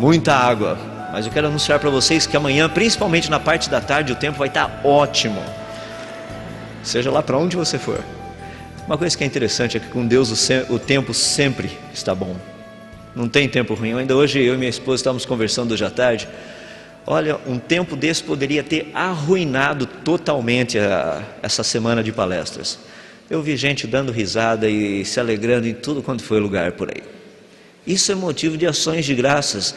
muita água. Mas eu quero anunciar para vocês que amanhã, principalmente na parte da tarde, o tempo vai estar ótimo. Seja lá para onde você for. Uma coisa que é interessante é que com Deus o tempo sempre está bom. Não tem tempo ruim. Ainda hoje eu e minha esposa estávamos conversando hoje à tarde. Olha, um tempo desse poderia ter arruinado totalmente essa semana de palestras. Eu vi gente dando risada e se alegrando em tudo quanto foi lugar por aí. Isso é motivo de ações de graças,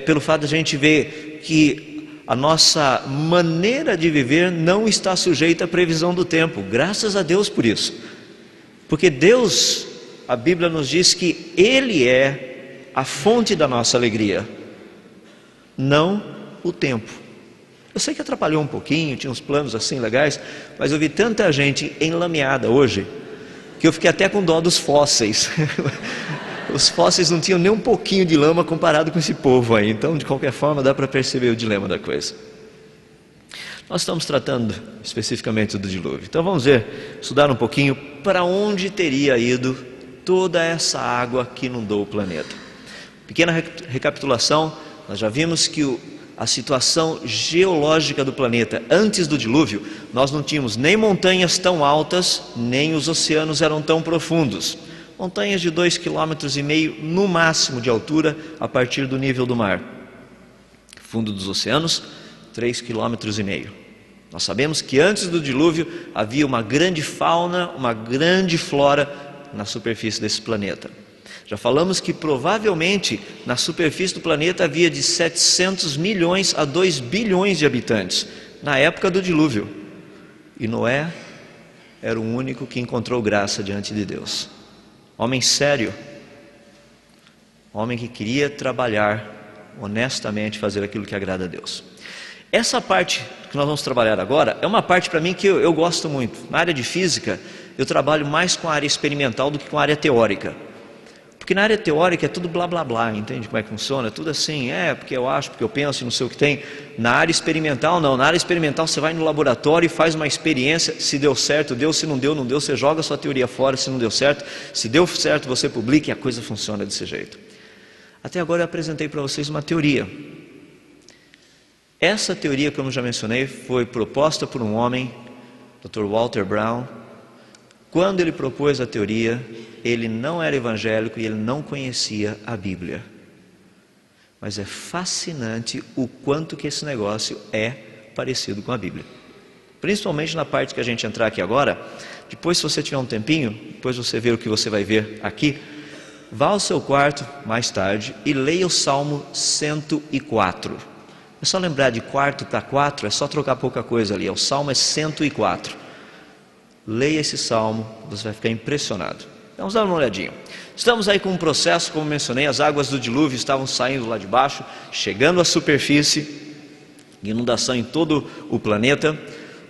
pelo fato de a gente ver que a nossa maneira de viver não está sujeita à previsão do tempo. Graças a Deus por isso. Porque Deus, a Bíblia nos diz que Ele é a fonte da nossa alegria, não o tempo. Eu sei que atrapalhou um pouquinho, tinha uns planos assim legais, mas eu vi tanta gente enlameada hoje, que eu fiquei até com dó dos fósseis. Os fósseis não tinham nem um pouquinho de lama comparado com esse povo aí. Então, de qualquer forma, dá para perceber o dilema da coisa. Nós estamos tratando especificamente do dilúvio. Então vamos ver, estudar um pouquinho para onde teria ido toda essa água que inundou o planeta. Pequena recapitulação, nós já vimos que a situação geológica do planeta antes do dilúvio, nós não tínhamos nem montanhas tão altas, nem os oceanos eram tão profundos. Montanhas de 2,5 km no máximo de altura a partir do nível do mar. Fundo dos oceanos, 3,5 km. Nós sabemos que antes do dilúvio havia uma grande fauna, uma grande flora na superfície desse planeta. Já falamos que provavelmente na superfície do planeta havia de 700 milhões a 2 bilhões de habitantes na época do dilúvio. E Noé era o único que encontrou graça diante de Deus. Homem sério, homem que queria trabalhar honestamente, fazer aquilo que agrada a Deus. Essa parte que nós vamos trabalhar agora é uma parte para mim que eu gosto muito. Na área de física, eu trabalho mais com a área experimental do que com a área teórica. Porque na área teórica é tudo blá blá blá, entende como é que funciona? É tudo assim, porque eu acho, porque eu penso, não sei o que tem. Na área experimental não, na área experimental você vai no laboratório e faz uma experiência, se deu certo, deu, se não deu, não deu, você joga a sua teoria fora, se não deu certo, se deu certo você publica e a coisa funciona desse jeito. Até agora eu apresentei para vocês uma teoria. Essa teoria, como já mencionei, foi proposta por um homem, Dr. Walter Brown. Quando ele propôs a teoria, ele não era evangélico e ele não conhecia a Bíblia. Mas é fascinante o quanto que esse negócio é parecido com a Bíblia. Principalmente na parte que a gente entrar aqui agora. Depois, se você tiver um tempinho, depois você vê o que você vai ver aqui, vá ao seu quarto mais tarde e leia o Salmo 104. É só lembrar de quarto para 4, é só trocar pouca coisa ali. O Salmo é 104. Leia esse salmo, você vai ficar impressionado. Vamos dar uma olhadinha. Estamos aí com um processo, como mencionei, as águas do dilúvio estavam saindo lá de baixo, chegando à superfície, inundação em todo o planeta,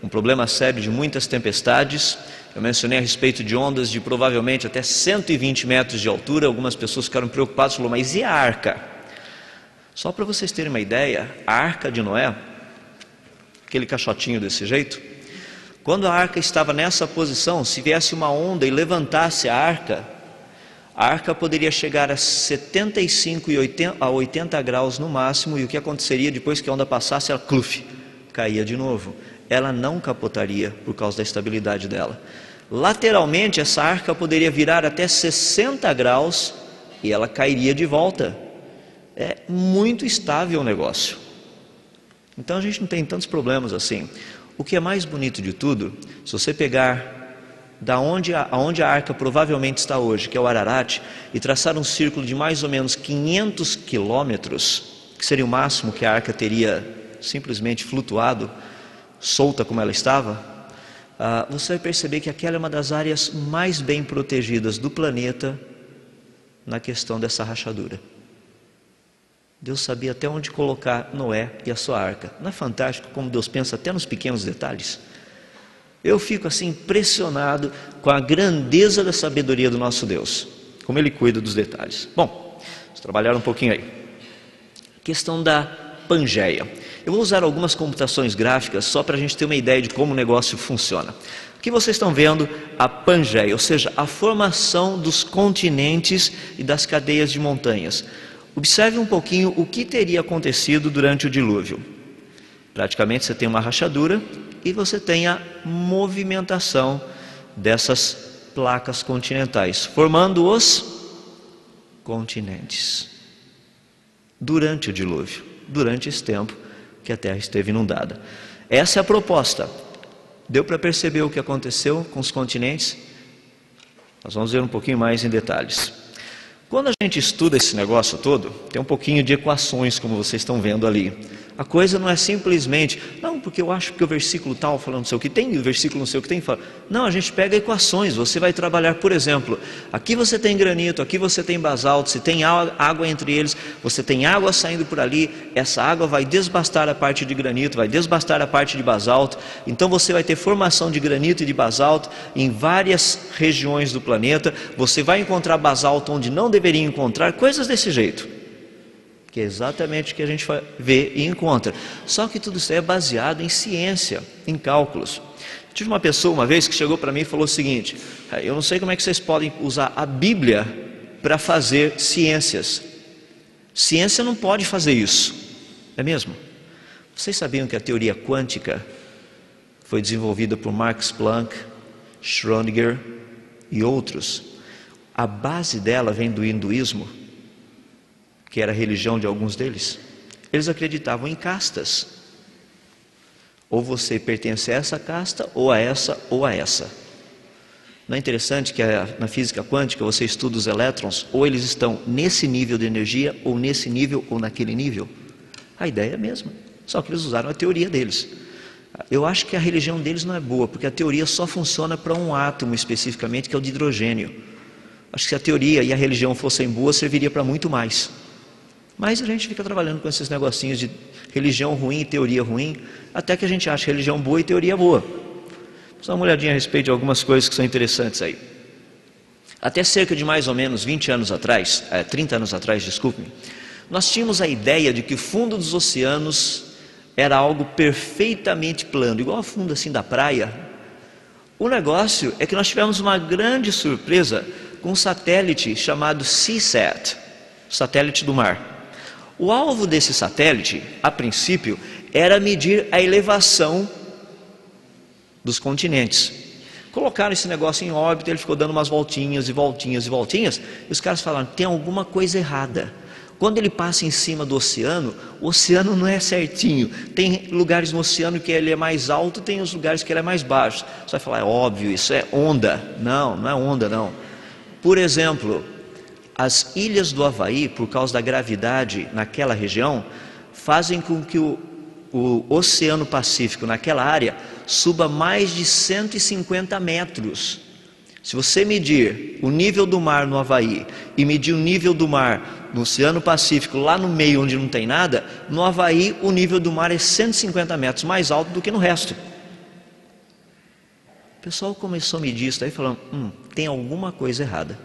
um problema sério de muitas tempestades. Eu mencionei a respeito de ondas de provavelmente até 120 metros de altura. Algumas pessoas ficaram preocupadas, falaram, mas e a arca? Só para vocês terem uma ideia, a arca de Noé, aquele caixotinho desse jeito, quando a arca estava nessa posição, se viesse uma onda e levantasse a arca poderia chegar a 75 a 80 graus no máximo, e o que aconteceria depois que a onda passasse, ela caía de novo. Ela não capotaria por causa da estabilidade dela. Lateralmente, essa arca poderia virar até 60 graus e ela cairia de volta. É muito estável o negócio. Então a gente não tem tantos problemas assim. O que é mais bonito de tudo, se você pegar aonde a arca provavelmente está hoje, que é o Ararat, e traçar um círculo de mais ou menos 500 quilômetros, que seria o máximo que a arca teria simplesmente flutuado, solta como ela estava, você vai perceber que aquela é uma das áreas mais bem protegidas do planeta na questão dessa rachadura. Deus sabia até onde colocar Noé e a sua arca. Não é fantástico como Deus pensa até nos pequenos detalhes? Eu fico assim impressionado com a grandeza da sabedoria do nosso Deus, como Ele cuida dos detalhes. Bom, vamos trabalhar um pouquinho aí. Questão da Pangeia. Eu vou usar algumas computações gráficas só para a gente ter uma ideia de como o negócio funciona. Aqui vocês estão vendo a Pangeia, ou seja, a formação dos continentes e das cadeias de montanhas. Observe um pouquinho o que teria acontecido durante o dilúvio. Praticamente você tem uma rachadura e você tem a movimentação dessas placas continentais, formando os continentes. Durante o dilúvio, durante esse tempo que a terra esteve inundada. Essa é a proposta. Deu para perceber o que aconteceu com os continentes? Nós vamos ver um pouquinho mais em detalhes. Quando a gente estuda esse negócio todo, tem um pouquinho de equações, como vocês estão vendo ali. A coisa não é simplesmente, não, porque eu acho que o versículo tal falando não sei o que tem, o versículo não sei o que tem. Não, a gente pega equações, você vai trabalhar, por exemplo, aqui você tem granito, aqui você tem basalto, se tem água entre eles, você tem água saindo por ali, essa água vai desbastar a parte de granito, vai desbastar a parte de basalto, então você vai ter formação de granito e de basalto em várias regiões do planeta, você vai encontrar basalto onde não deveria encontrar, coisas desse jeito. Que é exatamente o que a gente vê e encontra. Só que tudo isso é baseado em ciência, em cálculos. Tive uma pessoa uma vez que chegou para mim e falou o seguinte: eu não sei como é que vocês podem usar a Bíblia para fazer ciências. Ciência não pode fazer isso. É mesmo? Vocês sabiam que a teoria quântica foi desenvolvida por Max Planck, Schrödinger e outros? A base dela vem do hinduísmo, que era a religião de alguns deles. Eles acreditavam em castas. Ou você pertence a essa casta, ou a essa, ou a essa. Não é interessante que na física quântica você estuda os elétrons, ou eles estão nesse nível de energia, ou nesse nível, ou naquele nível? A ideia é a mesma, só que eles usaram a teoria deles. Eu acho que a religião deles não é boa, porque a teoria só funciona para um átomo especificamente, que é o de hidrogênio. Acho que se a teoria e a religião fossem boas, serviria para muito mais. Mas a gente fica trabalhando com esses negocinhos de religião ruim e teoria ruim, até que a gente acha religião boa e teoria boa. Vamos dar uma olhadinha a respeito de algumas coisas que são interessantes aí. Até cerca de mais ou menos 20 anos atrás, 30 anos atrás, desculpe-me, nós tínhamos a ideia de que o fundo dos oceanos era algo perfeitamente plano, igual ao fundo assim da praia. O negócio é que nós tivemos uma grande surpresa com um satélite chamado Seasat, satélite do mar. O alvo desse satélite, a princípio, era medir a elevação dos continentes. Colocaram esse negócio em órbita, ele ficou dando umas voltinhas e voltinhas e voltinhas, e os caras falaram, tem alguma coisa errada. Quando ele passa em cima do oceano, o oceano não é certinho. Tem lugares no oceano que ele é mais alto, tem os lugares que ele é mais baixo. Você vai falar, é óbvio, isso é onda. Não, não é onda não. Por exemplo, as ilhas do Havaí, por causa da gravidade naquela região, fazem com que o Oceano Pacífico naquela área suba mais de 150 metros. Se você medir o nível do mar no Havaí e medir o nível do mar no Oceano Pacífico, lá no meio onde não tem nada, no Havaí o nível do mar é 150 metros mais alto do que no resto. O pessoal começou a medir isso daí falando, tem alguma coisa errada.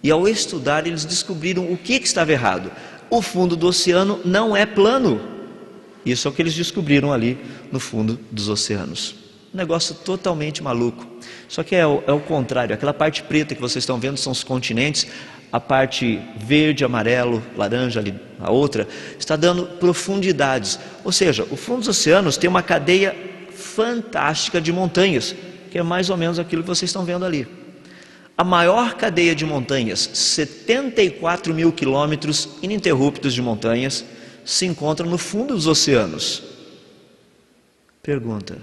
E ao estudar eles descobriram o que estava errado. O fundo do oceano não é plano. Isso é o que eles descobriram ali no fundo dos oceanos. Um negócio totalmente maluco. Só que é o contrário. Aquela parte preta que vocês estão vendo são os continentes. A parte verde, amarelo, laranja ali, a outra, está dando profundidades. Ou seja, o fundo dos oceanos tem uma cadeia fantástica de montanhas, que é mais ou menos aquilo que vocês estão vendo ali. A maior cadeia de montanhas, 74 mil quilômetros ininterruptos de montanhas, se encontra no fundo dos oceanos. Pergunta,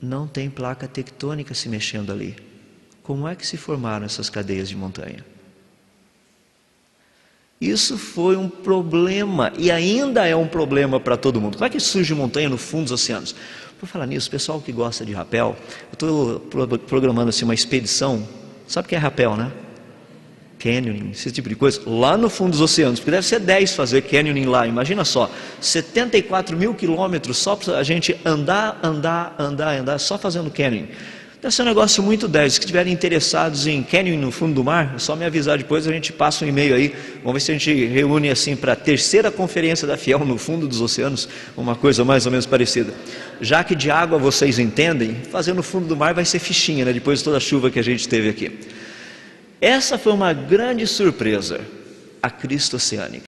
não tem placa tectônica se mexendo ali. Como é que se formaram essas cadeias de montanha? Isso foi um problema e ainda é um problema para todo mundo. Como é que surge montanha no fundo dos oceanos? Por falar nisso, pessoal que gosta de rapel, eu estou programando assim uma expedição. Sabe o que é rapel, né? Canyoning, esse tipo de coisa, lá no fundo dos oceanos, porque deve ser 10 fazer canyoning lá, imagina só, 74 mil quilômetros só para a gente andar, só fazendo canyoning. Deve ser um negócio muito 10, se estiverem interessados em canyoning no fundo do mar, é só me avisar depois, a gente passa um e-mail aí, vamos ver se a gente reúne assim para a terceira conferência da Fiel no fundo dos oceanos, uma coisa mais ou menos parecida. Já que de água vocês entendem, fazer no fundo do mar vai ser fichinha, né? Depois de toda a chuva que a gente teve aqui. Essa foi uma grande surpresa, a crista oceânica.